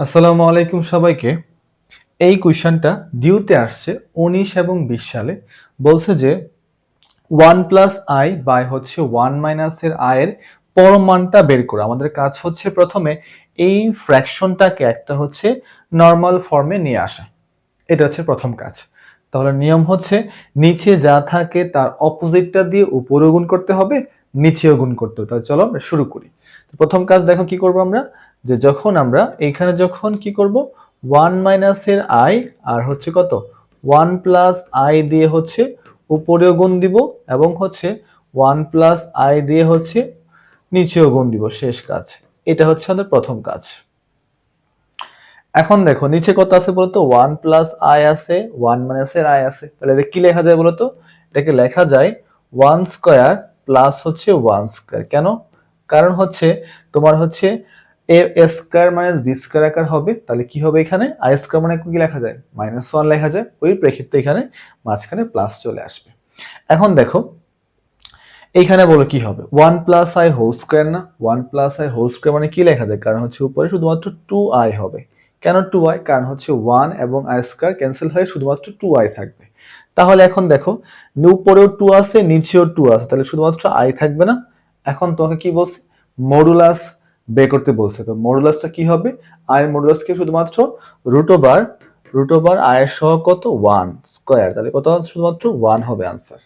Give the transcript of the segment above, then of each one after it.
আসসালামু আলাইকুম সবাইকে। এই কোয়েশ্চনটা ডিউতে আসছে 19 এবং 20 সালে। বলছে যে 1 প্লাস আই বাই হচ্ছে 1 মাইনাস এর আয়ের পরম মানটা বের করো। আমাদের কাজ হচ্ছে প্রথমে এই ফ্র্যাকশনটাকে একটা হচ্ছে নর্মাল ফর্মে নিয়ে আসা। এটা হচ্ছে প্রথম কাজ। তাহলে নিয়ম হচ্ছে নিচে যা থাকে তার অপোজিটটা দিয়ে উপরেও গুণ করতে হবে, নিচেও গুণ করতে হবে। তাহলে চলো আমরা শুরু করি। প্রথম কাজ দেখো কি করব আমরা, যে যখন আমরা এইখানে যখন কি করব 1 মাইনাস এর আই আর হচ্ছে কত 1 প্লাস আই দিয়ে হচ্ছে উপরেও গুণ দিব এবং হচ্ছে 1 প্লাস আই দিয়ে হচ্ছে নিচেও গুণ দিব। শেষ কাজ। এটা হচ্ছে আমাদের প্রথম কাজ। এখন দেখো নিচে কত আছে বলতো, 1 প্লাস আই আছে, 1 মাইনাস এর আই আছে। তাহলে এটা কি লেখা যায় বলতো, এটাকে লেখা যায় 1 স্কয়ার প্লাস হচ্ছে 1 স্কয়ার। কেন? কারণ হচ্ছে তোমার হচ্ছে এ স্কয়ার মাইনাস বি স্কয়ার আকার হবে। তাহলে কি হবে, এখানে আই স্কয়ার মানে কি লেখা যায়, -1 লেখা যায়। ওই প্রেক্ষিতে এখানে মাঝখানে প্লাস চলে আসবে। এখন দেখো এইখানে বলো কি হবে, 1 প্লাস আই হোল স্কয়ার না, 1 প্লাস আই হোল স্কয়ার মানে কি লেখা যায়, কারণ হচ্ছে উপরে শুধুমাত্র 2i হবে। কেন 2i? কারণ হচ্ছে 1 এবং i স্কয়ার ক্যান্সেল হয়ে শুধুমাত্র 2i থাকবে। তাহলে এখন দেখো উপরেও 2 আছে, নিচেও 2 আছে, তাহলে শুধুমাত্র i থাকবে না। এখন তোমাকে কি বলছে, মডুলাস বের করতে বলছে। তো মডুলাসটা কি হবে, i এর মডুলাসকে শুধুমাত্র রুট ওভার i এর সহগ কত 1 স্কয়ার, তাহলে কত শুধুমাত্র 1 হবে आंसर।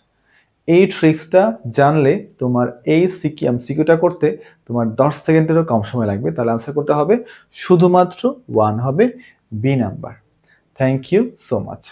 এই ট্রিক্সটা জানলে তোমার এই সিকিউটা করতে তোমার 10 সেকেন্ডেরও কম সময় লাগবে। তাহলে আনসার করতে হবে শুধুমাত্র 1 হবে B number. Thank you so much.